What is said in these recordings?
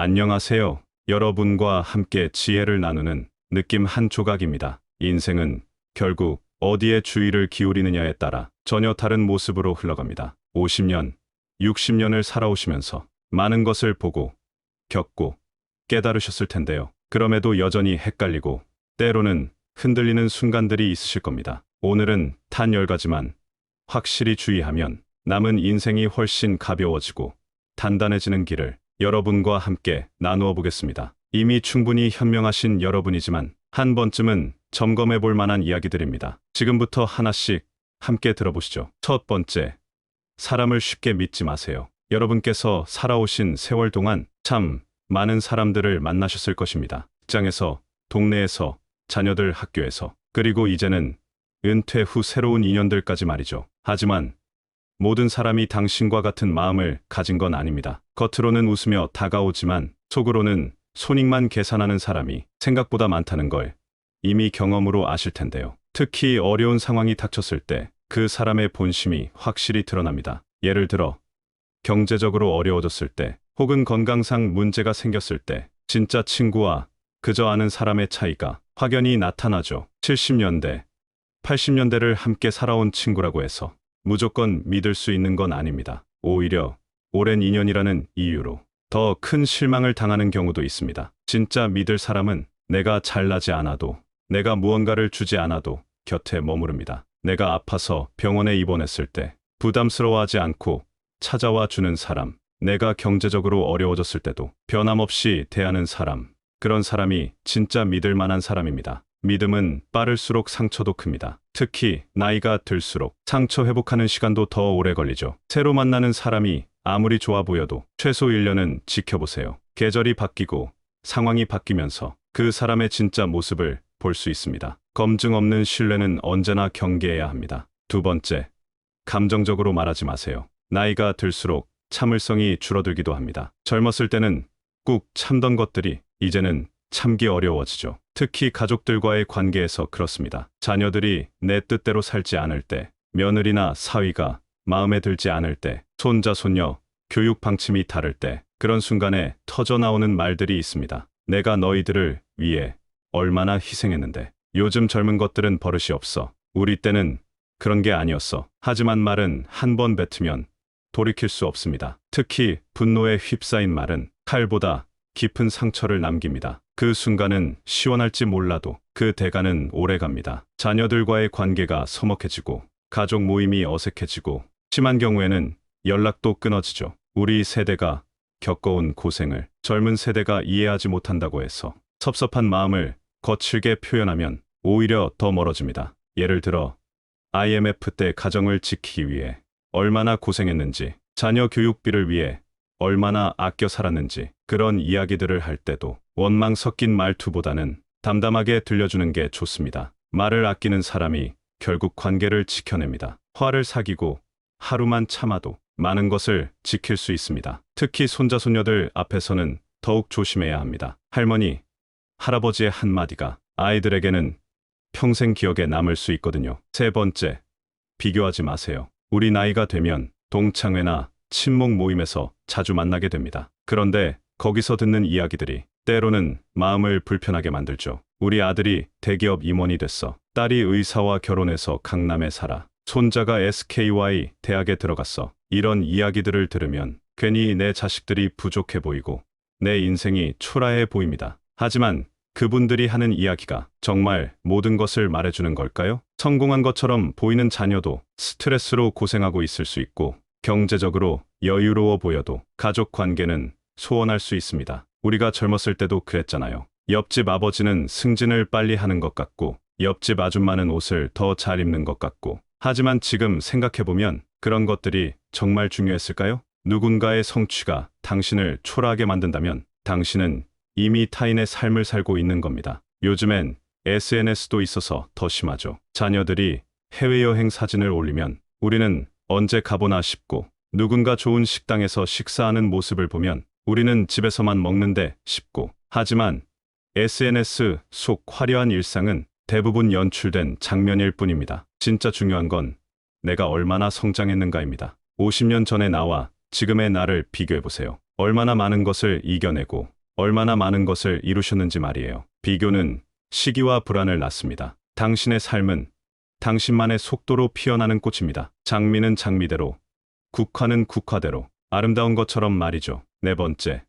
안녕하세요. 여러분과 함께 지혜를 나누는 느낌 한 조각입니다. 인생은 결국 어디에 주의를 기울이느냐에 따라 전혀 다른 모습으로 흘러갑니다. 50년, 60년을 살아오시면서 많은 것을 보고, 겪고, 깨달으셨을 텐데요. 그럼에도 여전히 헷갈리고, 때로는 흔들리는 순간들이 있으실 겁니다. 오늘은 단 10가지만 확실히 주의하면 남은 인생이 훨씬 가벼워지고 단단해지는 길을 여러분과 함께 나누어 보겠습니다. 이미 충분히 현명하신 여러분이지만 한 번쯤은 점검해 볼 만한 이야기들입니다. 지금부터 하나씩 함께 들어보시죠. 첫 번째, 사람을 쉽게 믿지 마세요. 여러분께서 살아오신 세월 동안 참 많은 사람들을 만나셨을 것입니다. 직장에서, 동네에서, 자녀들 학교에서, 그리고 이제는 은퇴 후 새로운 인연들까지 말이죠. 하지만 모든 사람이 당신과 같은 마음을 가진 건 아닙니다. 겉으로는 웃으며 다가오지만 속으로는 손익만 계산하는 사람이 생각보다 많다는 걸 이미 경험으로 아실 텐데요. 특히 어려운 상황이 닥쳤을 때 그 사람의 본심이 확실히 드러납니다. 예를 들어 경제적으로 어려워졌을 때 혹은 건강상 문제가 생겼을 때 진짜 친구와 그저 아는 사람의 차이가 확연히 나타나죠. 70년대, 80년대를 함께 살아온 친구라고 해서 무조건 믿을 수 있는 건 아닙니다. 오히려 오랜 인연이라는 이유로 더 큰 실망을 당하는 경우도 있습니다. 진짜 믿을 사람은 내가 잘나지 않아도, 내가 무언가를 주지 않아도 곁에 머무릅니다. 내가 아파서 병원에 입원했을 때 부담스러워하지 않고 찾아와 주는 사람, 내가 경제적으로 어려워졌을 때도 변함없이 대하는 사람, 그런 사람이 진짜 믿을 만한 사람입니다. 믿음은 빠를수록 상처도 큽니다. 특히 나이가 들수록 상처 회복하는 시간도 더 오래 걸리죠. 새로 만나는 사람이 아무리 좋아 보여도 최소 1년은 지켜보세요. 계절이 바뀌고 상황이 바뀌면서 그 사람의 진짜 모습을 볼 수 있습니다. 검증 없는 신뢰는 언제나 경계해야 합니다. 두 번째, 감정적으로 말하지 마세요. 나이가 들수록 참을성이 줄어들기도 합니다. 젊었을 때는 꾹 참던 것들이 이제는 참기 어려워지죠. 특히 가족들과의 관계에서 그렇습니다. 자녀들이 내 뜻대로 살지 않을 때, 며느리나 사위가 마음에 들지 않을 때, 손자, 손녀, 교육 방침이 다를 때, 그런 순간에 터져나오는 말들이 있습니다. 내가 너희들을 위해 얼마나 희생했는데. 요즘 젊은 것들은 버릇이 없어. 우리 때는 그런 게 아니었어. 하지만 말은 한 번 뱉으면 돌이킬 수 없습니다. 특히 분노에 휩싸인 말은 칼보다 깊은 상처를 남깁니다. 그 순간은 시원할지 몰라도 그 대가는 오래갑니다. 자녀들과의 관계가 서먹해지고 가족 모임이 어색해지고 심한 경우에는 연락도 끊어지죠. 우리 세대가 겪어온 고생을 젊은 세대가 이해하지 못한다고 해서 섭섭한 마음을 거칠게 표현하면 오히려 더 멀어집니다. 예를 들어 IMF 때 가정을 지키기 위해 얼마나 고생했는지, 자녀 교육비를 위해 얼마나 아껴 살았는지, 그런 이야기들을 할 때도 원망 섞인 말투보다는 담담하게 들려주는 게 좋습니다. 말을 아끼는 사람이 결국 관계를 지켜냅니다. 화를 사귀고 하루만 참아도 많은 것을 지킬 수 있습니다. 특히 손자, 손녀들 앞에서는 더욱 조심해야 합니다. 할머니, 할아버지의 한마디가 아이들에게는 평생 기억에 남을 수 있거든요. 세 번째, 비교하지 마세요. 우리 나이가 되면 동창회나 친목 모임에서 자주 만나게 됩니다. 그런데 거기서 듣는 이야기들이 때로는 마음을 불편하게 만들죠. 우리 아들이 대기업 임원이 됐어. 딸이 의사와 결혼해서 강남에 살아. 손자가 SKY 대학에 들어갔어. 이런 이야기들을 들으면 괜히 내 자식들이 부족해 보이고 내 인생이 초라해 보입니다. 하지만 그분들이 하는 이야기가 정말 모든 것을 말해주는 걸까요? 성공한 것처럼 보이는 자녀도 스트레스로 고생하고 있을 수 있고 경제적으로 여유로워 보여도 가족 관계는 소원할 수 있습니다. 우리가 젊었을 때도 그랬잖아요. 옆집 아버지는 승진을 빨리 하는 것 같고 옆집 아줌마는 옷을 더 잘 입는 것 같고 하지만 지금 생각해보면 그런 것들이 정말 중요했을까요? 누군가의 성취가 당신을 초라하게 만든다면 당신은 이미 타인의 삶을 살고 있는 겁니다. 요즘엔 SNS도 있어서 더 심하죠. 자녀들이 해외여행 사진을 올리면 우리는 언제 가보나 싶고 누군가 좋은 식당에서 식사하는 모습을 보면 우리는 집에서만 먹는데 싶고 하지만 SNS 속 화려한 일상은 대부분 연출된 장면일 뿐입니다. 진짜 중요한 건 내가 얼마나 성장했는가입니다. 50년 전의 나와 지금의 나를 비교해보세요. 얼마나 많은 것을 이겨내고 얼마나 많은 것을 이루셨는지 말이에요. 비교는 시기와 불안을 낳습니다. 당신의 삶은 당신만의 속도로 피어나는 꽃입니다. 장미는 장미대로, 국화는 국화대로 아름다운 것처럼 말이죠. 네 번째,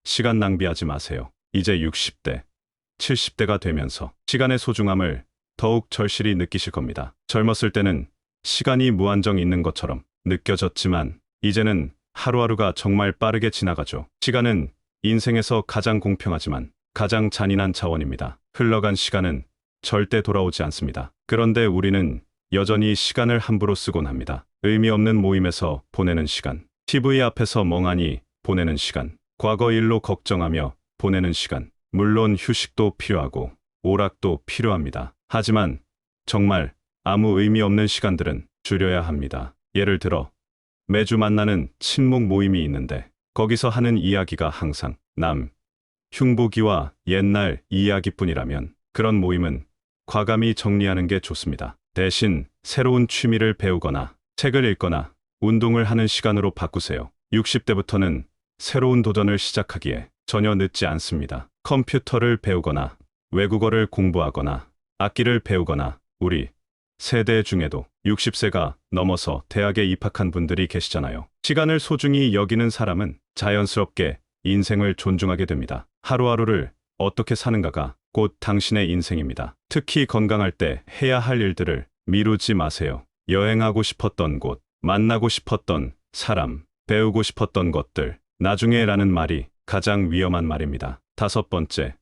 시간 낭비하지 마세요. 이제 60대, 70대가 되면서 시간의 소중함을 더욱 절실히 느끼실 겁니다. 젊었을 때는 시간이 무한정 있는 것처럼 느껴졌지만 이제는 하루하루가 정말 빠르게 지나가죠. 시간은 인생에서 가장 공평하지만 가장 잔인한 자원입니다. 흘러간 시간은 절대 돌아오지 않습니다. 그런데 우리는 여전히 시간을 함부로 쓰곤 합니다. 의미 없는 모임에서 보내는 시간, TV 앞에서 멍하니 보내는 시간, 과거 일로 걱정하며 보내는 시간. 물론 휴식도 필요하고 오락도 필요합니다. 하지만 정말 아무 의미 없는 시간들은 줄여야 합니다. 예를 들어 매주 만나는 친목 모임이 있는데 거기서 하는 이야기가 항상 남, 흉보기와 옛날 이야기뿐이라면 그런 모임은 과감히 정리하는 게 좋습니다. 대신 새로운 취미를 배우거나 책을 읽거나 운동을 하는 시간으로 바꾸세요. 60대부터는 새로운 도전을 시작하기에 전혀 늦지 않습니다. 컴퓨터를 배우거나 외국어를 공부하거나 악기를 배우거나 우리 세대 중에도 60세가 넘어서 대학에 입학한 분들이 계시잖아요. 시간을 소중히 여기는 사람은 자연스럽게 인생을 존중하게 됩니다. 하루하루를 어떻게 사는가가 곧 당신의 인생입니다. 특히 건강할 때 해야 할 일들을 미루지 마세요. 여행하고 싶었던 곳, 만나고 싶었던 사람, 배우고 싶었던 것들, 나중에라는 말이 가장 위험한 말입니다. 다섯 번째,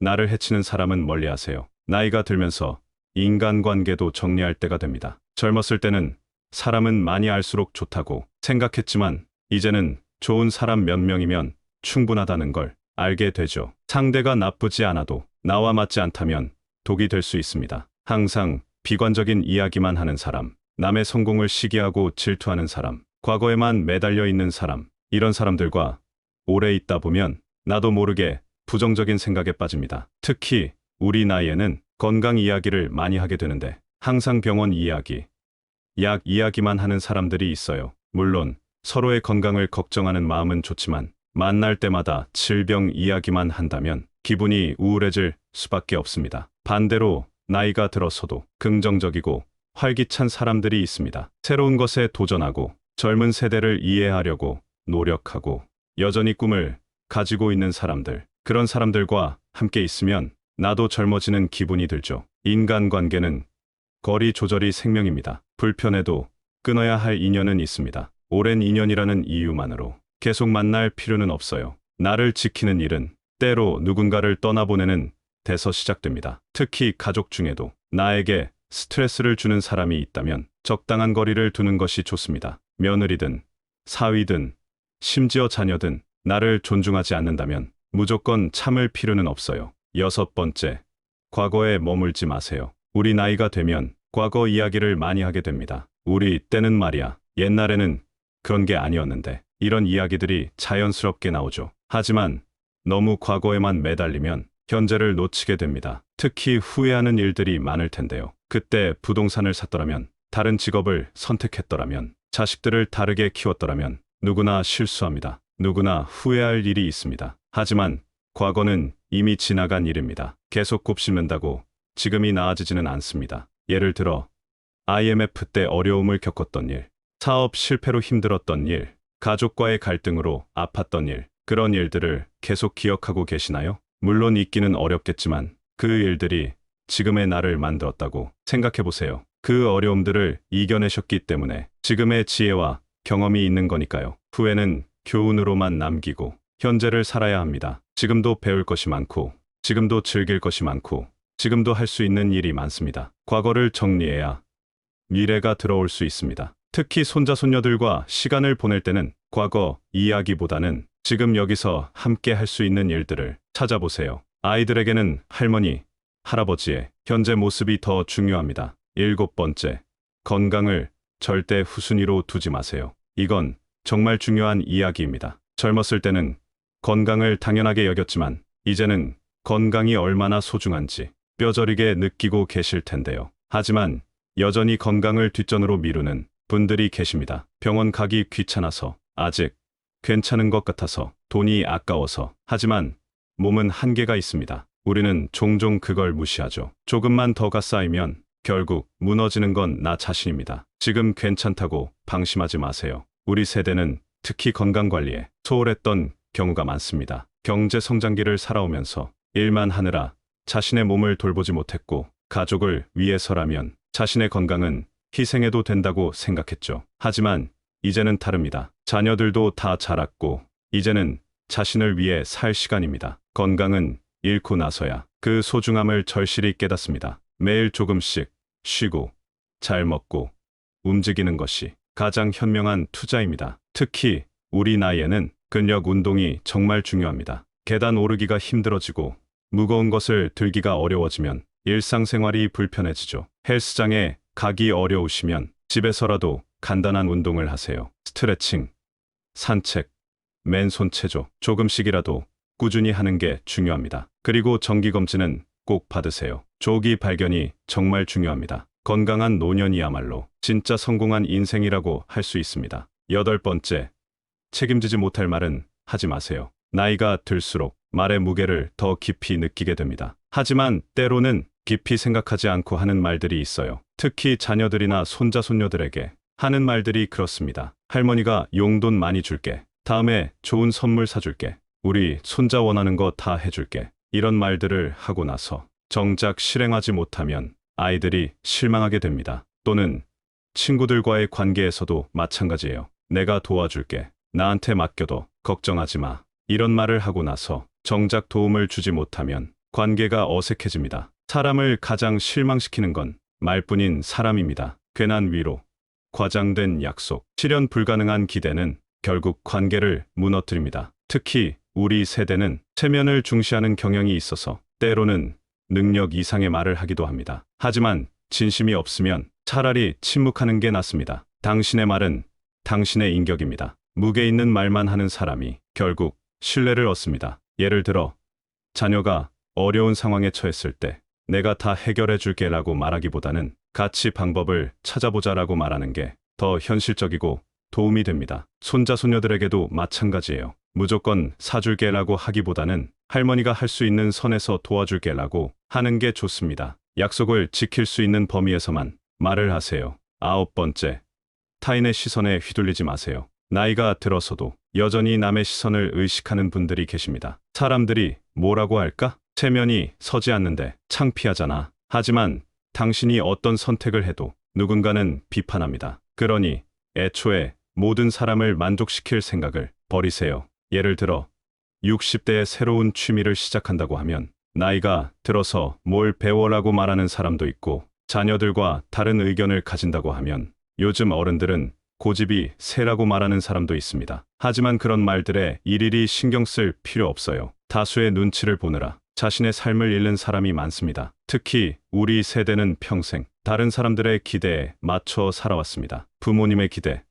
나를 해치는 사람은 멀리하세요. 나이가 들면서 인간관계도 정리할 때가 됩니다. 젊었을 때는 사람은 많이 알수록 좋다고 생각했지만 이제는 좋은 사람 몇 명이면 충분하다는 걸 알게 되죠. 상대가 나쁘지 않아도 나와 맞지 않다면 독이 될 수 있습니다. 항상 비관적인 이야기만 하는 사람, 남의 성공을 시기하고 질투하는 사람, 과거에만 매달려 있는 사람, 이런 사람들과 오래 있다 보면 나도 모르게 부정적인 생각에 빠집니다. 특히 우리 나이에는 건강 이야기를 많이 하게 되는데 항상 병원 이야기, 약 이야기만 하는 사람들이 있어요. 물론 서로의 건강을 걱정하는 마음은 좋지만 만날 때마다 질병 이야기만 한다면 기분이 우울해질 수밖에 없습니다. 반대로 나이가 들어서도 긍정적이고 활기찬 사람들이 있습니다. 새로운 것에 도전하고 젊은 세대를 이해하려고 노력하고 여전히 꿈을 가지고 있는 사람들, 그런 사람들과 함께 있으면 나도 젊어지는 기분이 들죠. 인간관계는 거리 조절이 생명입니다. 불편해도 끊어야 할 인연은 있습니다. 오랜 인연이라는 이유만으로 계속 만날 필요는 없어요. 나를 지키는 일은 때로 누군가를 떠나보내는 데서 시작됩니다. 특히 가족 중에도 나에게 스트레스를 주는 사람이 있다면 적당한 거리를 두는 것이 좋습니다. 며느리든 사위든 심지어 자녀든 나를 존중하지 않는다면 무조건 참을 필요는 없어요. 여섯 번째, 과거에 머물지 마세요. 우리 나이가 되면 과거 이야기를 많이 하게 됩니다. 우리 때는 말이야, 옛날에는 그런 게 아니었는데 이런 이야기들이 자연스럽게 나오죠. 하지만 너무 과거에만 매달리면 현재를 놓치게 됩니다. 특히 후회하는 일들이 많을 텐데요. 그때 부동산을 샀더라면, 다른 직업을 선택했더라면, 자식들을 다르게 키웠더라면 누구나 실수합니다. 누구나 후회할 일이 있습니다. 하지만 과거는 이미 지나간 일입니다. 계속 곱씹는다고 지금이 나아지지는 않습니다. 예를 들어 IMF 때 어려움을 겪었던 일, 사업 실패로 힘들었던 일, 가족과의 갈등으로 아팠던 일, 그런 일들을 계속 기억하고 계시나요? 물론 있기는 어렵겠지만 그 일들이 지금의 나를 만들었다고 생각해 보세요. 그 어려움들을 이겨내셨기 때문에 지금의 지혜와 경험이 있는 거니까요. 후회는 교훈으로만 남기고 현재를 살아야 합니다. 지금도 배울 것이 많고, 지금도 즐길 것이 많고, 지금도 할 수 있는 일이 많습니다. 과거를 정리해야 미래가 들어올 수 있습니다. 특히 손자, 손녀들과 시간을 보낼 때는 과거 이야기보다는 지금 여기서 함께 할 수 있는 일들을 찾아보세요. 아이들에게는 할머니, 할아버지의 현재 모습이 더 중요합니다. 일곱 번째, 건강을 절대 후순위로 두지 마세요. 이건 정말 중요한 이야기입니다. 젊었을 때는 건강을 당연하게 여겼지만 이제는 건강이 얼마나 소중한지 뼈저리게 느끼고 계실 텐데요. 하지만 여전히 건강을 뒷전으로 미루는 분들이 계십니다. 병원 가기 귀찮아서, 아직 괜찮은 것 같아서, 돈이 아까워서. 하지만 몸은 한계가 있습니다. 우리는 종종 그걸 무시하죠. 조금만 더가 쌓이면 결국 무너지는 건 나 자신입니다. 지금 괜찮다고 방심하지 마세요. 우리 세대는 특히 건강관리에 소홀했던 경우가 많습니다. 경제 성장기를 살아오면서 일만 하느라 자신의 몸을 돌보지 못했고, 가족을 위해서라면 자신의 건강은 희생해도 된다고 생각했죠. 하지만 이제는 다릅니다. 자녀들도 다 자랐고 이제는 자신을 위해 살 시간입니다. 건강은 잃고 나서야 그 소중함을 절실히 깨닫습니다. 매일 조금씩 쉬고 잘 먹고 움직이는 것이 가장 현명한 투자입니다. 특히 우리 나이에는 근력 운동이 정말 중요합니다. 계단 오르기가 힘들어지고 무거운 것을 들기가 어려워지면 일상생활이 불편해지죠. 헬스장에 가기 어려우시면 집에서라도 간단한 운동을 하세요. 스트레칭, 산책, 맨손 체조, 조금씩이라도 꾸준히 하는 게 중요합니다. 그리고 정기검진은 꼭 받으세요. 조기 발견이 정말 중요합니다. 건강한 노년이야말로 진짜 성공한 인생이라고 할 수 있습니다. 8번째, 책임지지 못할 말은 하지 마세요. 나이가 들수록 말의 무게를 더 깊이 느끼게 됩니다. 하지만 때로는 깊이 생각하지 않고 하는 말들이 있어요. 특히 자녀들이나 손자, 손녀들에게 하는 말들이 그렇습니다. 할머니가 용돈 많이 줄게. 다음에 좋은 선물 사줄게. 우리 손자 원하는 거 다 해줄게. 이런 말들을 하고 나서 정작 실행하지 못하면 아이들이 실망하게 됩니다. 또는 친구들과의 관계에서도 마찬가지예요. 내가 도와줄게. 나한테 맡겨도 걱정하지 마. 이런 말을 하고 나서 정작 도움을 주지 못하면 관계가 어색해집니다. 사람을 가장 실망시키는 건 말뿐인 사람입니다. 괜한 위로, 과장된 약속, 실현 불가능한 기대는 결국 관계를 무너뜨립니다. 특히 우리 세대는 체면을 중시하는 경향이 있어서 때로는 능력 이상의 말을 하기도 합니다. 하지만 진심이 없으면 차라리 침묵하는 게 낫습니다. 당신의 말은 당신의 인격입니다. 무게 있는 말만 하는 사람이 결국 신뢰를 얻습니다. 예를 들어 자녀가 어려운 상황에 처했을 때 내가 다 해결해 줄게 라고 말하기보다는 같이 방법을 찾아보자라고 말하는 게 더 현실적이고 도움이 됩니다. 손자, 손녀들에게도 마찬가지예요. 무조건 사줄게 라고 하기보다는 할머니가 할 수 있는 선에서 도와줄게 라고 하는 게 좋습니다. 약속을 지킬 수 있는 범위에서만 말을 하세요. 9번째, 타인의 시선에 휘둘리지 마세요. 나이가 들어서도 여전히 남의 시선을 의식하는 분들이 계십니다. 사람들이 뭐라고 할까? 체면이 서지 않는데 창피하잖아. 하지만 당신이 어떤 선택을 해도 누군가는 비판합니다. 그러니 애초에 모든 사람을 만족시킬 생각을 버리세요. 예를 들어 60대에 새로운 취미를 시작한다고 하면 나이가 들어서 뭘 배워라고 말하는 사람도 있고, 자녀들과 다른 의견을 가진다고 하면 요즘 어른들은 고집이 세라고 말하는 사람도 있습니다. 하지만 그런 말들에 일일이 신경 쓸 필요 없어요. 다수의 눈치를 보느라 자신의 삶을 잃는 사람이 많습니다. 특히 우리 세대는 평생 다른 사람들의 기대에 맞춰 살아왔습니다. 부모님의 기대,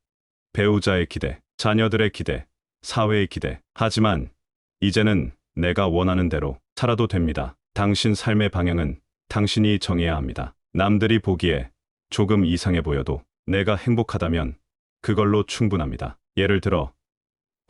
배우자의 기대, 자녀들의 기대, 사회의 기대. 하지만 이제는 내가 원하는 대로 살아도 됩니다. 당신 삶의 방향은 당신이 정해야 합니다. 남들이 보기에 조금 이상해 보여도 내가 행복하다면 그걸로 충분합니다. 예를 들어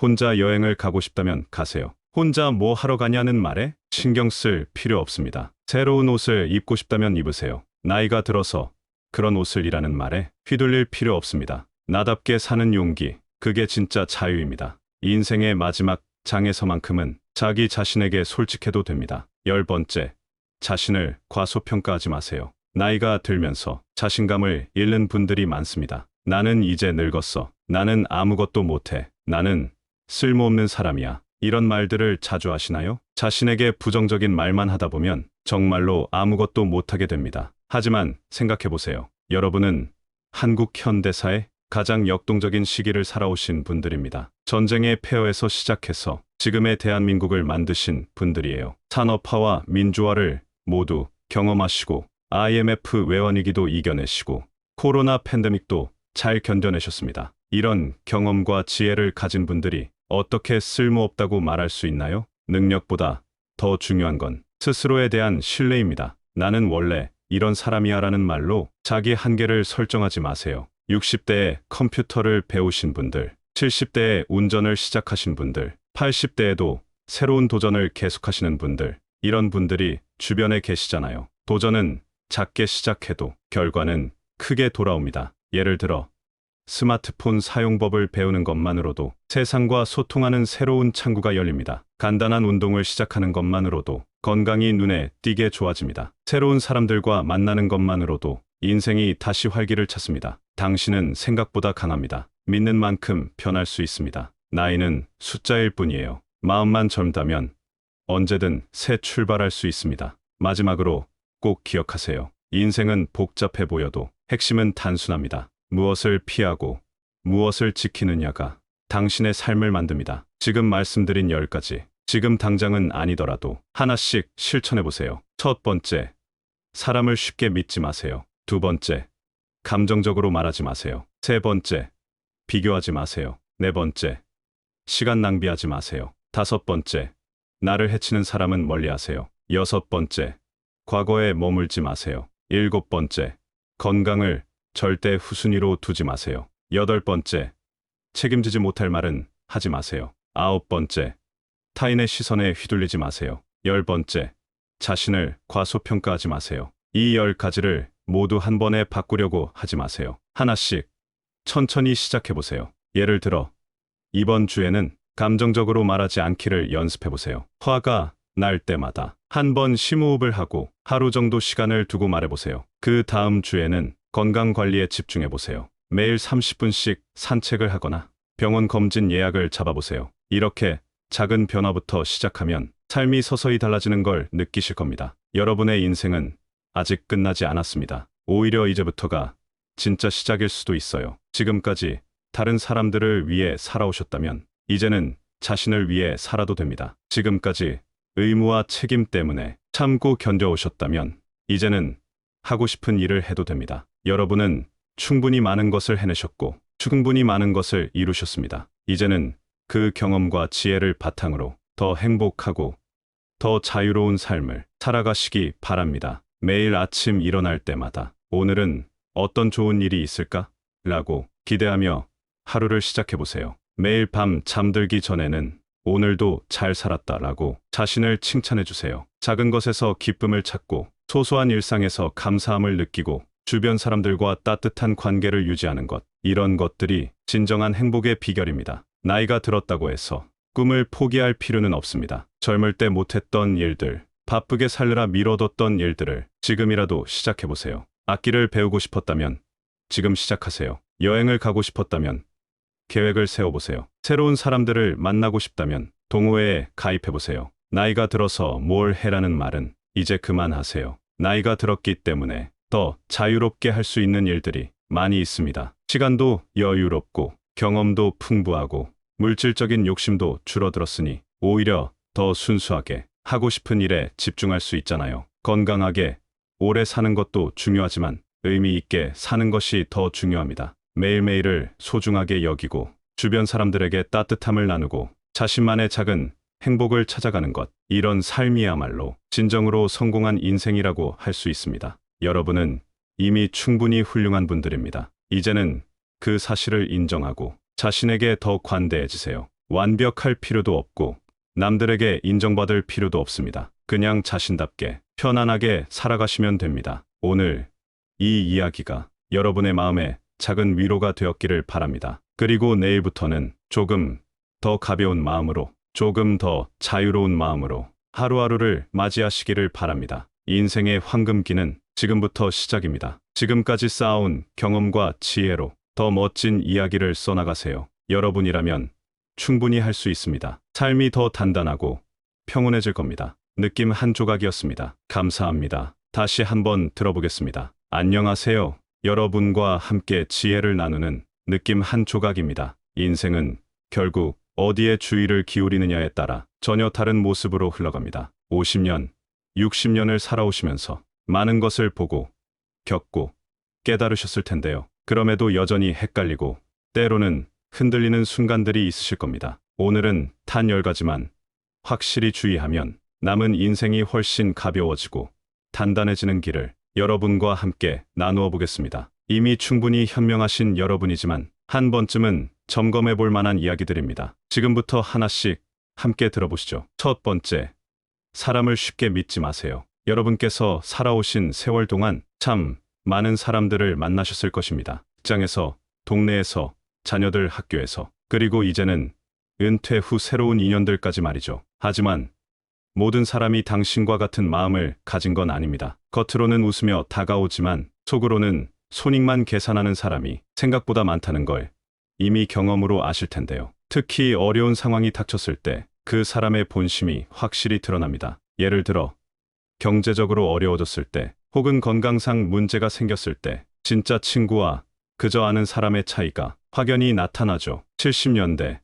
혼자 여행을 가고 싶다면 가세요. 혼자 뭐 하러 가냐는 말에 신경 쓸 필요 없습니다. 새로운 옷을 입고 싶다면 입으세요. 나이가 들어서 그런 옷을이라는 말에 휘둘릴 필요 없습니다. 나답게 사는 용기, 그게 진짜 자유입니다. 인생의 마지막 장에서만큼은 자기 자신에게 솔직해도 됩니다. 10번째, 자신을 과소평가하지 마세요. 나이가 들면서 자신감을 잃는 분들이 많습니다. 나는 이제 늙었어. 나는 아무것도 못해. 나는 쓸모없는 사람이야. 이런 말들을 자주 하시나요? 자신에게 부정적인 말만 하다 보면 정말로 아무것도 못하게 됩니다. 하지만 생각해보세요. 여러분은 한국 현대사의 가장 역동적인 시기를 살아오신 분들입니다. 전쟁의 폐허에서 시작해서 지금의 대한민국을 만드신 분들이에요. 산업화와 민주화를 모두 경험하시고 IMF 외환위기도 이겨내시고 코로나 팬데믹도 잘 견뎌내셨습니다. 이런 경험과 지혜를 가진 분들이 어떻게 쓸모없다고 말할 수 있나요? 능력보다 더 중요한 건 스스로에 대한 신뢰입니다. 나는 원래 이런 사람이야 라는 말로 자기 한계를 설정하지 마세요. 60대에 컴퓨터를 배우신 분들, 70대에 운전을 시작하신 분들, 80대에도 새로운 도전을 계속하시는 분들, 이런 분들이 주변에 계시잖아요. 도전은 작게 시작해도 결과는 크게 돌아옵니다. 예를 들어 스마트폰 사용법을 배우는 것만으로도 세상과 소통하는 새로운 창구가 열립니다. 간단한 운동을 시작하는 것만으로도 건강이 눈에 띄게 좋아집니다. 새로운 사람들과 만나는 것만으로도 인생이 다시 활기를 찾습니다. 당신은 생각보다 강합니다. 믿는 만큼 변할 수 있습니다. 나이는 숫자일 뿐이에요. 마음만 젊다면 언제든 새 출발할 수 있습니다. 마지막으로 꼭 기억하세요. 인생은 복잡해 보여도 핵심은 단순합니다. 무엇을 피하고 무엇을 지키느냐가 당신의 삶을 만듭니다. 지금 말씀드린 10가지, 지금 당장은 아니더라도 하나씩 실천해 보세요. 첫 번째, 사람을 쉽게 믿지 마세요. 두 번째, 감정적으로 말하지 마세요. 세 번째, 비교하지 마세요. 네 번째, 시간 낭비하지 마세요. 다섯 번째, 나를 해치는 사람은 멀리하세요. 여섯 번째, 과거에 머물지 마세요. 일곱 번째, 건강을 절대 후순위로 두지 마세요. 여덟 번째, 책임지지 못할 말은 하지 마세요. 아홉 번째, 타인의 시선에 휘둘리지 마세요. 열 번째, 자신을 과소평가하지 마세요. 이 10가지를 모두 한 번에 바꾸려고 하지 마세요. 하나씩 천천히 시작해 보세요. 예를 들어 이번 주에는 감정적으로 말하지 않기를 연습해 보세요. 화가 날 때마다 한 번 심호흡을 하고 하루 정도 시간을 두고 말해보세요. 그 다음 주에는 건강 관리에 집중해 보세요. 매일 30분씩 산책을 하거나 병원 검진 예약을 잡아보세요. 이렇게 작은 변화부터 시작하면 삶이 서서히 달라지는 걸 느끼실 겁니다. 여러분의 인생은 아직 끝나지 않았습니다. 오히려 이제부터가 진짜 시작일 수도 있어요. 지금까지 다른 사람들을 위해 살아오셨다면 이제는 자신을 위해 살아도 됩니다. 지금까지 의무와 책임 때문에 참고 견뎌오셨다면 이제는 하고 싶은 일을 해도 됩니다. 여러분은 충분히 많은 것을 해내셨고 충분히 많은 것을 이루셨습니다. 이제는 그 경험과 지혜를 바탕으로 더 행복하고 더 자유로운 삶을 살아가시기 바랍니다. 매일 아침 일어날 때마다 오늘은 어떤 좋은 일이 있을까? 라고 기대하며 하루를 시작해보세요. 매일 밤 잠들기 전에는 오늘도 잘 살았다라고 자신을 칭찬해주세요. 작은 것에서 기쁨을 찾고 소소한 일상에서 감사함을 느끼고 주변 사람들과 따뜻한 관계를 유지하는 것, 이런 것들이 진정한 행복의 비결입니다. 나이가 들었다고 해서 꿈을 포기할 필요는 없습니다. 젊을 때 못했던 일들, 바쁘게 살느라 미뤄뒀던 일들을 지금이라도 시작해보세요. 악기를 배우고 싶었다면 지금 시작하세요. 여행을 가고 싶었다면 계획을 세워보세요. 새로운 사람들을 만나고 싶다면 동호회에 가입해보세요. 나이가 들어서 뭘 해라는 말은 이제 그만하세요. 나이가 들었기 때문에 더 자유롭게 할 수 있는 일들이 많이 있습니다. 시간도 여유롭고 경험도 풍부하고 물질적인 욕심도 줄어들었으니 오히려 더 순수하게 하고 싶은 일에 집중할 수 있잖아요. 건강하게 오래 사는 것도 중요하지만 의미 있게 사는 것이 더 중요합니다. 매일매일을 소중하게 여기고 주변 사람들에게 따뜻함을 나누고 자신만의 작은 행복을 찾아가는 것, 이런 삶이야말로 진정으로 성공한 인생이라고 할 수 있습니다. 여러분은 이미 충분히 훌륭한 분들입니다. 이제는 그 사실을 인정하고 자신에게 더 관대해지세요. 완벽할 필요도 없고 남들에게 인정받을 필요도 없습니다. 그냥 자신답게 편안하게 살아가시면 됩니다. 오늘 이 이야기가 여러분의 마음에 작은 위로가 되었기를 바랍니다. 그리고 내일부터는 조금 더 가벼운 마음으로, 조금 더 자유로운 마음으로 하루하루를 맞이하시기를 바랍니다. 인생의 황금기는 지금부터 시작입니다. 지금까지 쌓아온 경험과 지혜로 더 멋진 이야기를 써나가세요. 여러분이라면 충분히 할 수 있습니다. 삶이 더 단단하고 평온해질 겁니다. 느낌 한 조각이었습니다. 감사합니다. 다시 한번 들어보겠습니다. 안녕하세요. 여러분과 함께 지혜를 나누는 느낌 한 조각입니다. 인생은 결국 어디에 주의를 기울이느냐에 따라 전혀 다른 모습으로 흘러갑니다. 50년, 60년을 살아오시면서 많은 것을 보고, 겪고, 깨달으셨을 텐데요. 그럼에도 여전히 헷갈리고, 때로는 흔들리는 순간들이 있으실 겁니다. 오늘은 단 10가지만 확실히 주의하면 남은 인생이 훨씬 가벼워지고 단단해지는 길을 여러분과 함께 나누어 보겠습니다. 이미 충분히 현명하신 여러분이지만 한 번쯤은 점검해 볼 만한 이야기들입니다. 지금부터 하나씩 함께 들어보시죠. 첫 번째, 사람을 쉽게 믿지 마세요. 여러분께서 살아오신 세월 동안 참 많은 사람들을 만나셨을 것입니다. 직장에서, 동네에서, 자녀들 학교에서, 그리고 이제는 은퇴 후 새로운 인연들까지 말이죠. 하지만 모든 사람이 당신과 같은 마음을 가진 건 아닙니다. 겉으로는 웃으며 다가오지만 속으로는 손익만 계산하는 사람이 생각보다 많다는 걸 이미 경험으로 아실 텐데요. 특히 어려운 상황이 닥쳤을 때 그 사람의 본심이 확실히 드러납니다. 예를 들어 경제적으로 어려워졌을 때, 혹은 건강상 문제가 생겼을 때 진짜 친구와 그저 아는 사람의 차이가 확연히 나타나죠. 70년대,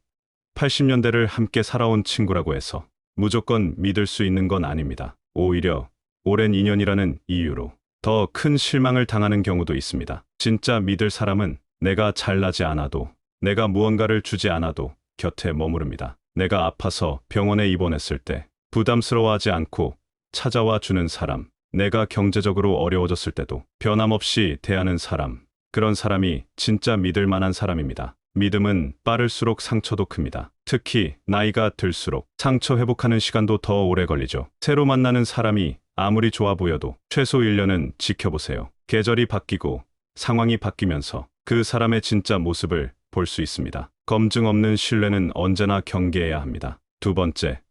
80년대를 함께 살아온 친구라고 해서 무조건 믿을 수 있는 건 아닙니다. 오히려 오랜 인연이라는 이유로 더 큰 실망을 당하는 경우도 있습니다. 진짜 믿을 사람은 내가 잘나지 않아도, 내가 무언가를 주지 않아도 곁에 머무릅니다. 내가 아파서 병원에 입원했을 때 부담스러워하지 않고 찾아와 주는 사람, 내가 경제적으로 어려워졌을 때도 변함없이 대하는 사람, 그런 사람이 진짜 믿을 만한 사람입니다. 믿음은 빠를수록 상처도 큽니다. 특히 나이가 들수록 상처 회복하는 시간도 더 오래 걸리죠. 새로 만나는 사람이 아무리 좋아 보여도 최소 1년은 지켜보세요. 계절이 바뀌고 상황이 바뀌면서 그 사람의 진짜 모습을 볼 수 있습니다. 검증 없는 신뢰는 언제나 경계해야 합니다. 두 번째,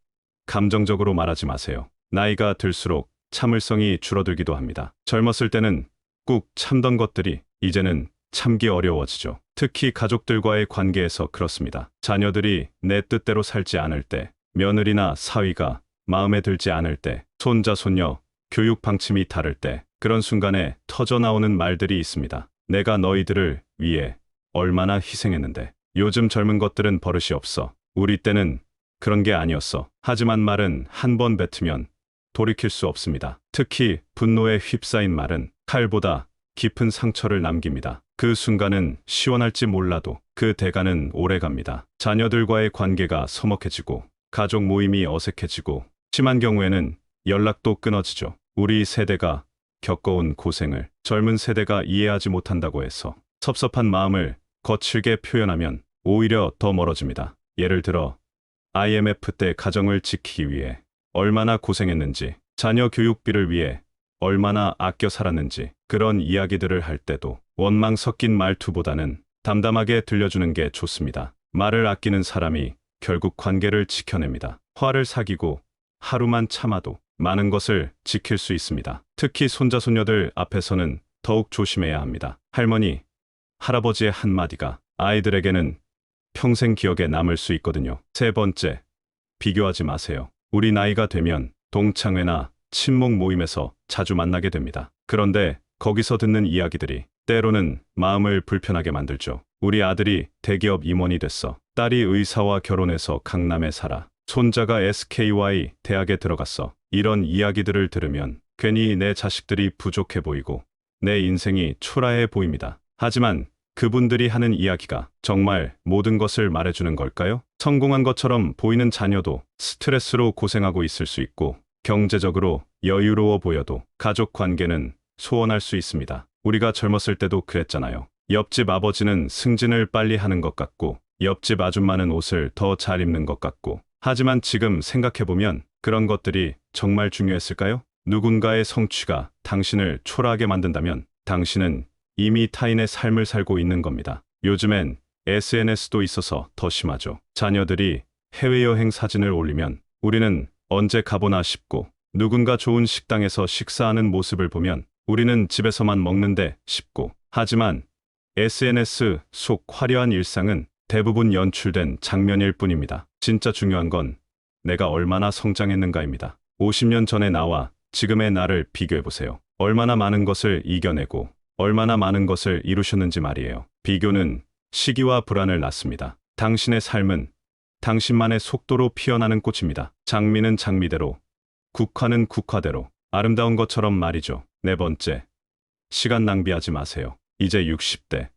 감정적으로 말하지 마세요. 나이가 들수록 참을성이 줄어들기도 합니다. 젊었을 때는 꾹 참던 것들이 이제는 참기 어려워지죠. 특히 가족들과의 관계에서 그렇습니다. 자녀들이 내 뜻대로 살지 않을 때, 며느리나 사위가 마음에 들지 않을 때, 손자, 손녀, 교육 방침이 다를 때, 그런 순간에 터져나오는 말들이 있습니다. 내가 너희들을 위해 얼마나 희생했는데. 요즘 젊은 것들은 버릇이 없어. 우리 때는 그런 게 아니었어. 하지만 말은 한 번 뱉으면 돌이킬 수 없습니다. 특히 분노에 휩싸인 말은 칼보다 깊은 상처를 남깁니다. 그 순간은 시원할지 몰라도 그 대가는 오래갑니다. 자녀들과의 관계가 서먹해지고, 가족 모임이 어색해지고, 심한 경우에는 연락도 끊어지죠. 우리 세대가 겪어온 고생을 젊은 세대가 이해하지 못한다고 해서 섭섭한 마음을 거칠게 표현하면 오히려 더 멀어집니다. 예를 들어 IMF 때 가정을 지키기 위해 얼마나 고생했는지, 자녀 교육비를 위해 얼마나 아껴 살았는지, 그런 이야기들을 할 때도 원망 섞인 말투보다는 담담하게 들려주는 게 좋습니다. 말을 아끼는 사람이 결국 관계를 지켜냅니다. 화를 사귀고 하루만 참아도 많은 것을 지킬 수 있습니다. 특히 손자, 손녀들 앞에서는 더욱 조심해야 합니다. 할머니, 할아버지의 한마디가 아이들에게는 평생 기억에 남을 수 있거든요. 세 번째, 비교하지 마세요. 우리 나이가 되면 동창회나 친목 모임에서 자주 만나게 됩니다. 그런데 거기서 듣는 이야기들이 때로는 마음을 불편하게 만들죠. 우리 아들이 대기업 임원이 됐어. 딸이 의사와 결혼해서 강남에 살아. 손자가 SKY 대학에 들어갔어. 이런 이야기들을 들으면 괜히 내 자식들이 부족해 보이고 내 인생이 초라해 보입니다. 하지만 그분들이 하는 이야기가 정말 모든 것을 말해주는 걸까요? 성공한 것처럼 보이는 자녀도 스트레스로 고생하고 있을 수 있고, 경제적으로 여유로워 보여도 가족 관계는 소원할 수 있습니다. 우리가 젊었을 때도 그랬잖아요. 옆집 아버지는 승진을 빨리 하는 것 같고, 옆집 아줌마는 옷을 더 잘 입는 것 같고. 하지만 지금 생각해보면 그런 것들이 정말 중요했을까요? 누군가의 성취가 당신을 초라하게 만든다면 당신은 이미 타인의 삶을 살고 있는 겁니다. 요즘엔 SNS도 있어서 더 심하죠. 자녀들이 해외여행 사진을 올리면 우리는 언제 가보나 싶고, 누군가 좋은 식당에서 식사하는 모습을 보면 우리는 집에서만 먹는데 싶고. 하지만 SNS 속 화려한 일상은 대부분 연출된 장면일 뿐입니다. 진짜 중요한 건 내가 얼마나 성장했는가입니다. 50년 전의 나와 지금의 나를 비교해보세요. 얼마나 많은 것을 이겨내고 얼마나 많은 것을 이루셨는지 말이에요. 비교는 시기와 불안을 낳습니다. 당신의 삶은 당신만의 속도로 피어나는 꽃입니다. 장미는 장미대로, 국화는 국화대로 아름다운 것처럼 말이죠. 네 번째, 시간 낭비하지 마세요. 이제 60대,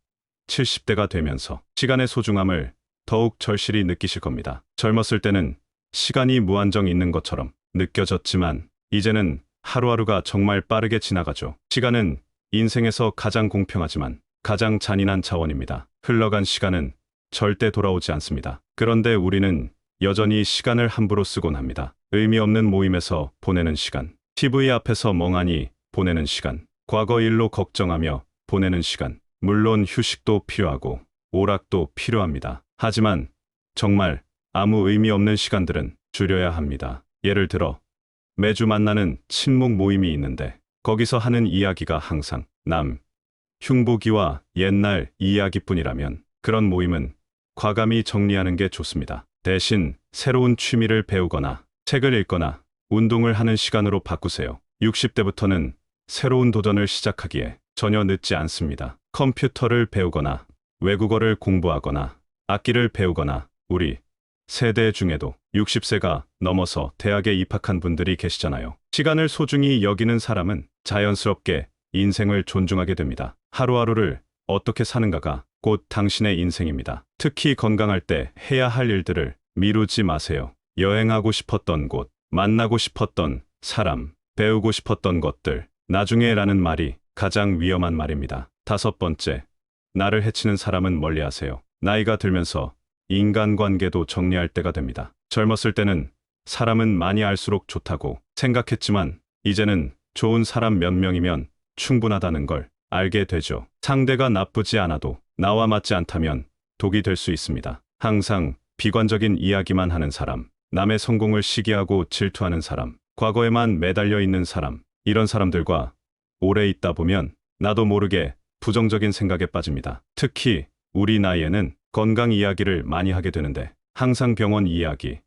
70대가 되면서 시간의 소중함을 더욱 절실히 느끼실 겁니다. 젊었을 때는 시간이 무한정 있는 것처럼 느껴졌지만 이제는 하루하루가 정말 빠르게 지나가죠. 시간은 인생에서 가장 공평하지만 가장 잔인한 자원입니다. 흘러간 시간은 절대 돌아오지 않습니다. 그런데 우리는 여전히 시간을 함부로 쓰곤 합니다. 의미 없는 모임에서 보내는 시간, TV 앞에서 멍하니 보내는 시간, 과거 일로 걱정하며 보내는 시간. 물론 휴식도 필요하고 오락도 필요합니다. 하지만 정말 아무 의미 없는 시간들은 줄여야 합니다. 예를 들어 매주 만나는 친목 모임이 있는데 거기서 하는 이야기가 항상 남, 흉보기와 옛날 이야기뿐이라면 그런 모임은 과감히 정리하는 게 좋습니다. 대신 새로운 취미를 배우거나 책을 읽거나 운동을 하는 시간으로 바꾸세요. 60대부터는 새로운 도전을 시작하기에 전혀 늦지 않습니다. 컴퓨터를 배우거나 외국어를 공부하거나 악기를 배우거나 우리 세대 중에도 60세가 넘어서 대학에 입학한 분들이 계시잖아요. 시간을 소중히 여기는 사람은 자연스럽게 인생을 존중하게 됩니다. 하루하루를 어떻게 사는가가 곧 당신의 인생입니다. 특히 건강할 때 해야 할 일들을 미루지 마세요. 여행하고 싶었던 곳, 만나고 싶었던 사람, 배우고 싶었던 것들, 나중에라는 말이 가장 위험한 말입니다. 5번째, 나를 해치는 사람은 멀리하세요. 나이가 들면서 인간관계도 정리할 때가 됩니다. 젊었을 때는 사람은 많이 알수록 좋다고 생각했지만 이제는 좋은 사람 몇 명이면 충분하다는 걸 알게 되죠. 상대가 나쁘지 않아도 나와 맞지 않다면 독이 될 수 있습니다. 항상 비관적인 이야기만 하는 사람, 남의 성공을 시기하고 질투하는 사람, 과거에만 매달려 있는 사람, 이런 사람들과 오래 있다 보면 나도 모르게 부정적인 생각에 빠집니다. 특히 우리 나이에는 건강 이야기를 많이 하게 되는데 항상 병원 이야기,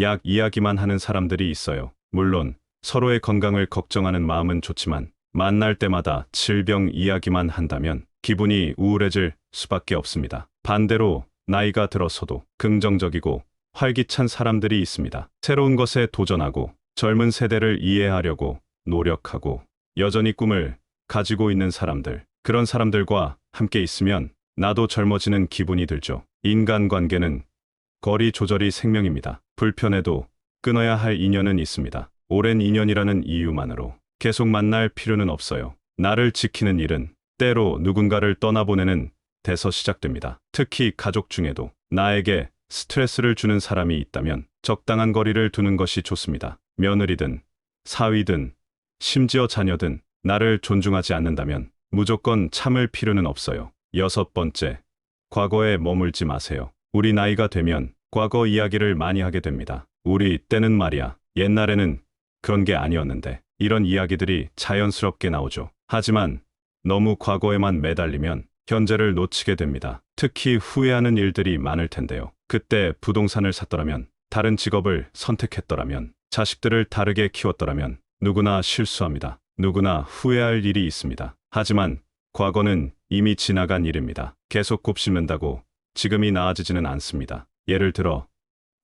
약 이야기만 하는 사람들이 있어요. 물론 서로의 건강을 걱정하는 마음은 좋지만 만날 때마다 질병 이야기만 한다면 기분이 우울해질 수밖에 없습니다. 반대로 나이가 들어서도 긍정적이고 활기찬 사람들이 있습니다. 새로운 것에 도전하고 젊은 세대를 이해하려고 노력하고 여전히 꿈을 가지고 있는 사람들, 그런 사람들과 함께 있으면 나도 젊어지는 기분이 들죠. 인간관계는 거리 조절이 생명입니다. 불편해도 끊어야 할 인연은 있습니다. 오랜 인연이라는 이유만으로 계속 만날 필요는 없어요. 나를 지키는 일은 때로 누군가를 떠나보내는 데서 시작됩니다. 특히 가족 중에도 나에게 스트레스를 주는 사람이 있다면 적당한 거리를 두는 것이 좋습니다. 며느리든 사위든 심지어 자녀든 나를 존중하지 않는다면 무조건 참을 필요는 없어요. 6번째, 과거에 머물지 마세요. 우리 나이가 되면 과거 이야기를 많이 하게 됩니다. 우리 때는 말이야, 옛날에는 그런 게 아니었는데 이런 이야기들이 자연스럽게 나오죠. 하지만 너무 과거에만 매달리면 현재를 놓치게 됩니다. 특히 후회하는 일들이 많을 텐데요. 그때 부동산을 샀더라면, 다른 직업을 선택했더라면, 자식들을 다르게 키웠더라면 누구나 실수합니다. 누구나 후회할 일이 있습니다. 하지만 과거는 이미 지나간 일입니다. 계속 곱씹는다고 지금이 나아지지는 않습니다. 예를 들어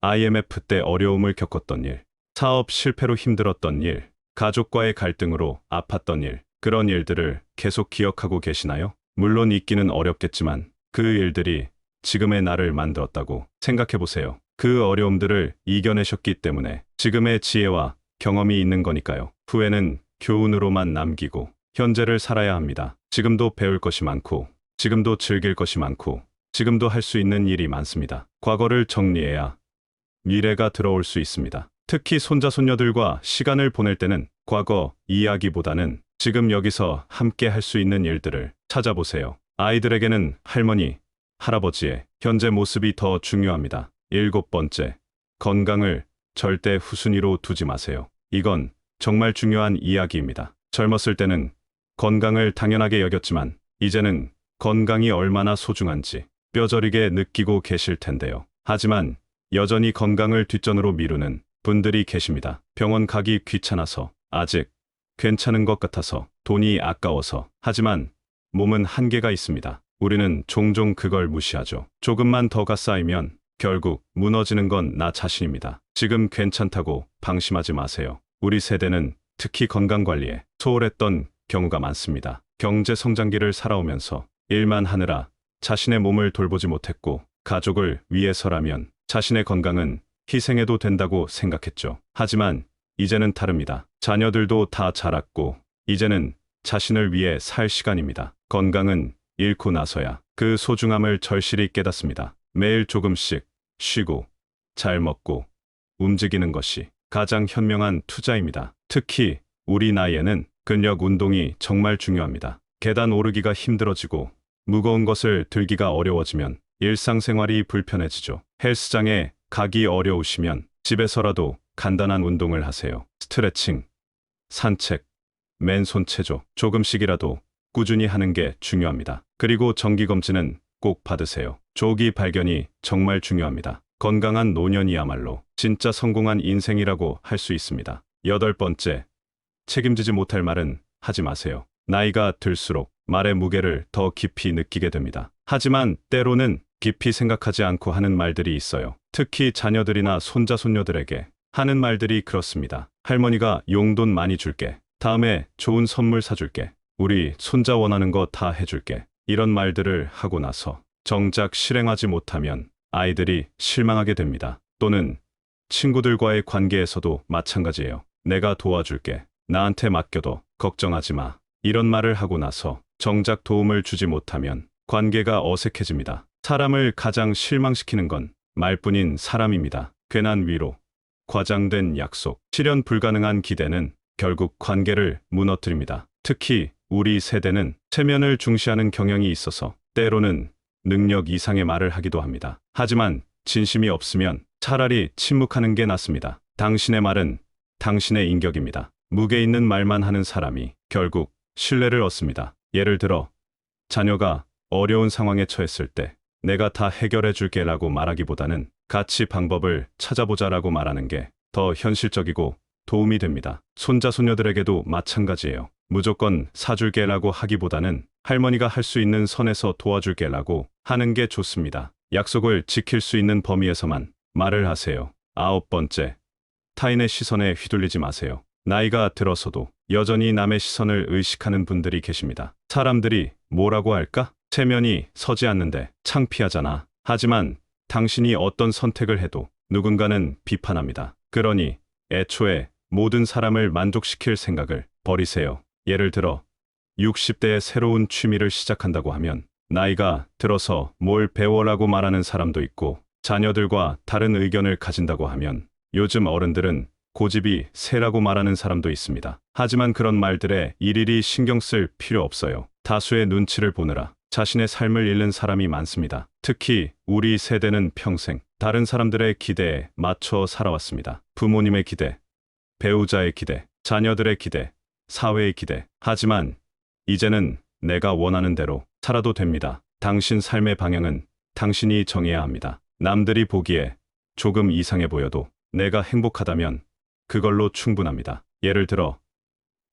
IMF 때 어려움을 겪었던 일, 사업 실패로 힘들었던 일, 가족과의 갈등으로 아팠던 일, 그런 일들을 계속 기억하고 계시나요? 물론 잊기는 어렵겠지만 그 일들이 지금의 나를 만들었다고 생각해 보세요. 그 어려움들을 이겨내셨기 때문에 지금의 지혜와 경험이 있는 거니까요. 후회는 교훈으로만 남기고 현재를 살아야 합니다. 지금도 배울 것이 많고, 지금도 즐길 것이 많고, 지금도 할 수 있는 일이 많습니다. 과거를 정리해야 미래가 들어올 수 있습니다. 특히 손자 손녀들과 시간을 보낼 때는 과거 이야기보다는 지금 여기서 함께 할 수 있는 일들을 찾아보세요. 아이들에게는 할머니, 할아버지의 현재 모습이 더 중요합니다. 7번째, 건강을 절대 후순위로 두지 마세요. 이건 정말 중요한 이야기입니다. 젊었을 때는 건강을 당연하게 여겼지만 이제는 건강이 얼마나 소중한지 뼈저리게 느끼고 계실 텐데요. 하지만 여전히 건강을 뒷전으로 미루는 분들이 계십니다. 병원 가기 귀찮아서, 아직 괜찮은 것 같아서, 돈이 아까워서. 하지만 몸은 한계가 있습니다. 우리는 종종 그걸 무시하죠. 조금만 더가 쌓이면 결국 무너지는 건 나 자신입니다. 지금 괜찮다고 방심하지 마세요. 우리 세대는 특히 건강관리에 소홀했던 경우가 많습니다. 경제 성장기를 살아오면서 일만 하느라 자신의 몸을 돌보지 못했고, 가족을 위해서라면 자신의 건강은 희생해도 된다고 생각했죠. 하지만 이제는 다릅니다. 자녀들도 다 자랐고 이제는 자신을 위해 살 시간입니다. 건강은 잃고 나서야 그 소중함을 절실히 깨닫습니다. 매일 조금씩 쉬고 잘 먹고 움직이는 것이 가장 현명한 투자입니다. 특히 우리 나이에는 근력 운동이 정말 중요합니다. 계단 오르기가 힘들어지고 무거운 것을 들기가 어려워지면 일상생활이 불편해지죠. 헬스장에 가기 어려우시면 집에서라도 간단한 운동을 하세요. 스트레칭, 산책, 맨손 체조, 조금씩이라도 꾸준히 하는 게 중요합니다. 그리고 정기검진은 꼭 받으세요. 조기 발견이 정말 중요합니다. 건강한 노년이야말로 진짜 성공한 인생이라고 할 수 있습니다. 여덟 번째, 책임지지 못할 말은 하지 마세요. 나이가 들수록 말의 무게를 더 깊이 느끼게 됩니다. 하지만 때로는 깊이 생각하지 않고 하는 말들이 있어요. 특히 자녀들이나 손자, 손녀들에게 하는 말들이 그렇습니다. 할머니가 용돈 많이 줄게. 다음에 좋은 선물 사줄게. 우리 손자 원하는 거 다 해줄게. 이런 말들을 하고 나서 정작 실행하지 못하면 아이들이 실망하게 됩니다. 또는 친구들과의 관계에서도 마찬가지예요. 내가 도와줄게. 나한테 맡겨도 걱정하지 마. 이런 말을 하고 나서 정작 도움을 주지 못하면 관계가 어색해집니다. 사람을 가장 실망시키는 건 말뿐인 사람입니다. 괜한 위로, 과장된 약속, 실현 불가능한 기대는 결국 관계를 무너뜨립니다. 특히 우리 세대는 체면을 중시하는 경향이 있어서 때로는 능력 이상의 말을 하기도 합니다. 하지만 진심이 없으면 차라리 침묵하는 게 낫습니다. 당신의 말은 당신의 인격입니다. 무게 있는 말만 하는 사람이 결국 신뢰를 얻습니다. 예를 들어 자녀가 어려운 상황에 처했을 때 내가 다 해결해 줄게라고 말하기보다는 같이 방법을 찾아보자라고 말하는 게 더 현실적이고 도움이 됩니다. 손자 손녀들에게도 마찬가지예요. 무조건 사줄게라고 하기보다는 할머니가 할 수 있는 선에서 도와줄게라고 하는 게 좋습니다. 약속을 지킬 수 있는 범위에서만 말을 하세요. 아홉 번째, 타인의 시선에 휘둘리지 마세요. 나이가 들어서도 여전히 남의 시선을 의식하는 분들이 계십니다. 사람들이 뭐라고 할까? 체면이 서지 않는데 창피하잖아. 하지만 당신이 어떤 선택을 해도 누군가는 비판합니다. 그러니 애초에 모든 사람을 만족시킬 생각을 버리세요. 예를 들어 60대에 새로운 취미를 시작한다고 하면 나이가 들어서 뭘 배워라고 말하는 사람도 있고, 자녀들과 다른 의견을 가진다고 하면 요즘 어른들은 고집이 세라고 말하는 사람도 있습니다. 하지만 그런 말들에 일일이 신경 쓸 필요 없어요. 다수의 눈치를 보느라 자신의 삶을 잃는 사람이 많습니다. 특히 우리 세대는 평생 다른 사람들의 기대에 맞춰 살아왔습니다. 부모님의 기대, 배우자의 기대, 자녀들의 기대, 사회의 기대. 하지만 이제는 내가 원하는 대로 살아도 됩니다. 당신 삶의 방향은 당신이 정해야 합니다. 남들이 보기에 조금 이상해 보여도 내가 행복하다면 그걸로 충분합니다. 예를 들어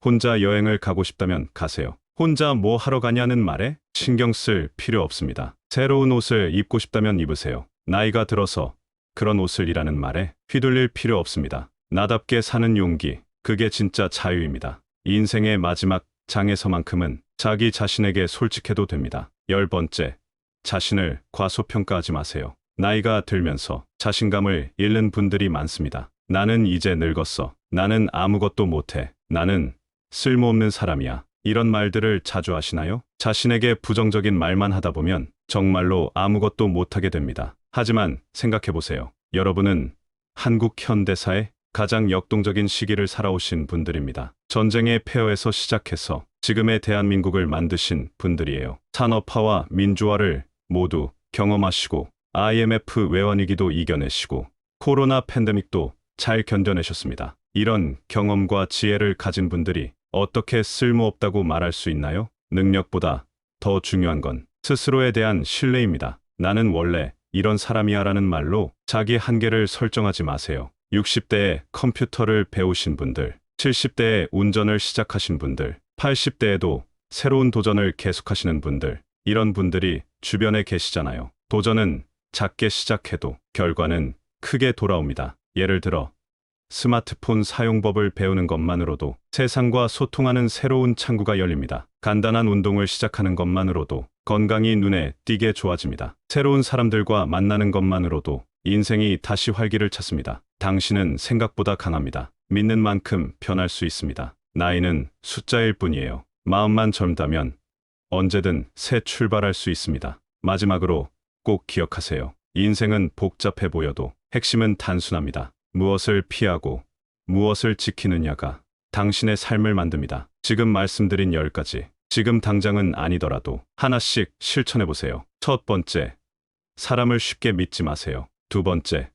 혼자 여행을 가고 싶다면 가세요. 혼자 뭐 하러 가냐는 말에 신경 쓸 필요 없습니다. 새로운 옷을 입고 싶다면 입으세요. 나이가 들어서 그런 옷을 이라는 말에 휘둘릴 필요 없습니다. 나답게 사는 용기, 그게 진짜 자유입니다. 인생의 마지막 장에서만큼은 자기 자신에게 솔직해도 됩니다. 열 번째, 자신을 과소평가하지 마세요. 나이가 들면서 자신감을 잃는 분들이 많습니다. 나는 이제 늙었어. 나는 아무것도 못해. 나는 쓸모없는 사람이야. 이런 말들을 자주 하시나요? 자신에게 부정적인 말만 하다 보면 정말로 아무것도 못하게 됩니다. 하지만 생각해보세요. 여러분은 한국 현대사의 가장 역동적인 시기를 살아오신 분들입니다. 전쟁의 폐허에서 시작해서 지금의 대한민국을 만드신 분들이에요. 산업화와 민주화를 모두 경험하시고 IMF 외환위기도 이겨내시고 코로나 팬데믹도 잘 견뎌내셨습니다. 이런 경험과 지혜를 가진 분들이 어떻게 쓸모없다고 말할 수 있나요? 능력보다 더 중요한 건 스스로에 대한 신뢰입니다. 나는 원래 이런 사람이야라는 말로 자기 한계를 설정하지 마세요. 60대에 컴퓨터를 배우신 분들, 70대에 운전을 시작하신 분들, 80대에도 새로운 도전을 계속하시는 분들, 이런 분들이 주변에 계시잖아요. 도전은 작게 시작해도 결과는 크게 돌아옵니다. 예를 들어 스마트폰 사용법을 배우는 것만으로도 세상과 소통하는 새로운 창구가 열립니다. 간단한 운동을 시작하는 것만으로도 건강이 눈에 띄게 좋아집니다. 새로운 사람들과 만나는 것만으로도 인생이 다시 활기를 찾습니다. 당신은 생각보다 강합니다. 믿는 만큼 변할 수 있습니다. 나이는 숫자일 뿐이에요. 마음만 젊다면 언제든 새 출발할 수 있습니다. 마지막으로 꼭 기억하세요. 인생은 복잡해 보여도 핵심은 단순합니다. 무엇을 피하고 무엇을 지키느냐가 당신의 삶을 만듭니다. 지금 말씀드린 10가지, 지금 당장은 아니더라도 하나씩 실천해 보세요. 첫 번째, 사람을 쉽게 믿지 마세요. 두 번째,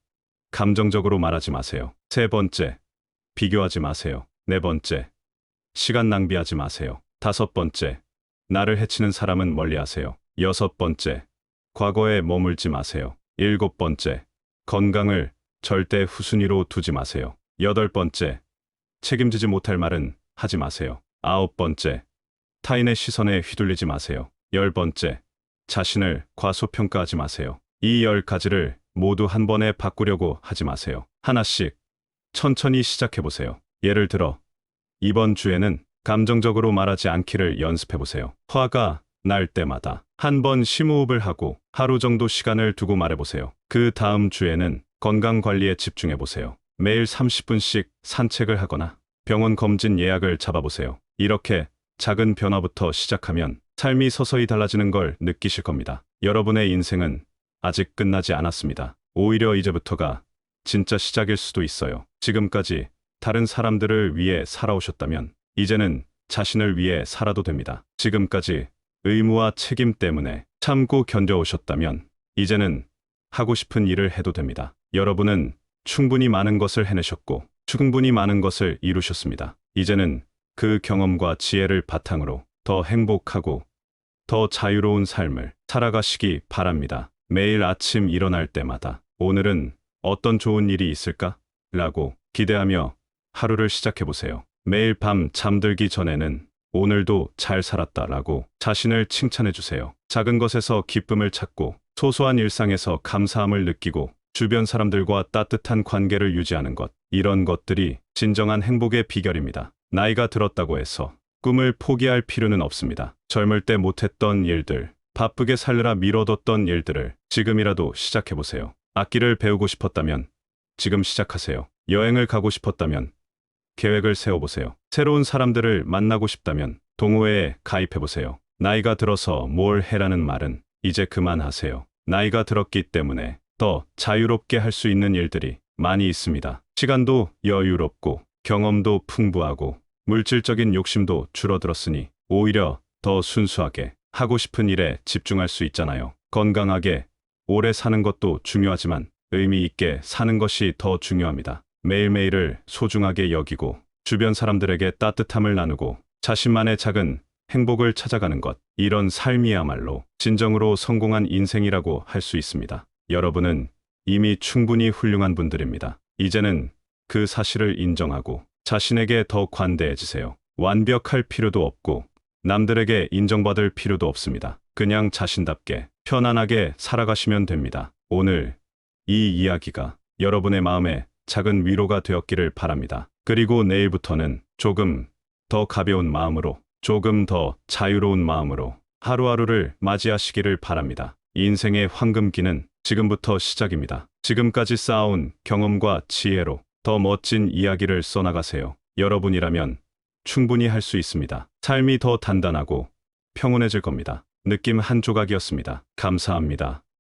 감정적으로 말하지 마세요. 세 번째, 비교하지 마세요. 네 번째, 시간 낭비하지 마세요. 다섯 번째, 나를 해치는 사람은 멀리하세요. 여섯 번째, 과거에 머물지 마세요. 일곱 번째, 건강을 절대 후순위로 두지 마세요. 여덟 번째, 책임지지 못할 말은 하지 마세요. 아홉 번째, 타인의 시선에 휘둘리지 마세요. 열 번째, 자신을 과소평가하지 마세요. 이 10가지를 모두 한 번에 바꾸려고 하지 마세요. 하나씩 천천히 시작해 보세요. 예를 들어, 이번 주에는 감정적으로 말하지 않기를 연습해 보세요. 화가 날 때마다 한 번 심호흡을 하고 하루 정도 시간을 두고 말해 보세요. 그 다음 주에는 건강 관리에 집중해 보세요. 매일 30분씩 산책을 하거나 병원 검진 예약을 잡아보세요. 이렇게 작은 변화부터 시작하면 삶이 서서히 달라지는 걸 느끼실 겁니다. 여러분의 인생은 아직 끝나지 않았습니다. 오히려 이제부터가 진짜 시작일 수도 있어요. 지금까지 다른 사람들을 위해 살아오셨다면 이제는 자신을 위해 살아도 됩니다. 지금까지 의무와 책임 때문에 참고 견뎌오셨다면 이제는 하고 싶은 일을 해도 됩니다. 여러분은 충분히 많은 것을 해내셨고 충분히 많은 것을 이루셨습니다. 이제는 그 경험과 지혜를 바탕으로 더 행복하고 더 자유로운 삶을 살아가시기 바랍니다. 매일 아침 일어날 때마다 오늘은 어떤 좋은 일이 있을까? 라고 기대하며 하루를 시작해보세요. 매일 밤 잠들기 전에는 오늘도 잘 살았다 라고 자신을 칭찬해주세요. 작은 것에서 기쁨을 찾고 소소한 일상에서 감사함을 느끼고 주변 사람들과 따뜻한 관계를 유지하는 것, 이런 것들이 진정한 행복의 비결입니다. 나이가 들었다고 해서 꿈을 포기할 필요는 없습니다. 젊을 때 못했던 일들, 바쁘게 살느라 미뤄뒀던 일들을 지금이라도 시작해보세요. 악기를 배우고 싶었다면 지금 시작하세요. 여행을 가고 싶었다면 계획을 세워보세요. 새로운 사람들을 만나고 싶다면 동호회에 가입해보세요. 나이가 들어서 뭘 해라는 말은 이제 그만하세요. 나이가 들었기 때문에 더 자유롭게 할 수 있는 일들이 많이 있습니다. 시간도 여유롭고 경험도 풍부하고 물질적인 욕심도 줄어들었으니 오히려 더 순수하게 하고 싶은 일에 집중할 수 있잖아요. 건강하게 오래 사는 것도 중요하지만 의미 있게 사는 것이 더 중요합니다. 매일매일을 소중하게 여기고 주변 사람들에게 따뜻함을 나누고 자신만의 작은 행복을 찾아가는 것, 이런 삶이야말로 진정으로 성공한 인생이라고 할 수 있습니다. 여러분은 이미 충분히 훌륭한 분들입니다. 이제는 그 사실을 인정하고 자신에게 더 관대해지세요. 완벽할 필요도 없고 남들에게 인정받을 필요도 없습니다. 그냥 자신답게 편안하게 살아가시면 됩니다. 오늘 이 이야기가 여러분의 마음에 작은 위로가 되었기를 바랍니다. 그리고 내일부터는 조금 더 가벼운 마음으로, 조금 더 자유로운 마음으로 하루하루를 맞이하시기를 바랍니다. 인생의 황금기는 지금부터 시작입니다. 지금까지 쌓아온 경험과 지혜로 더 멋진 이야기를 써나가세요. 여러분이라면 충분히 할 수 있습니다. 삶이 더 단단하고 평온해질 겁니다. 느낌 한 조각이었습니다. 감사합니다.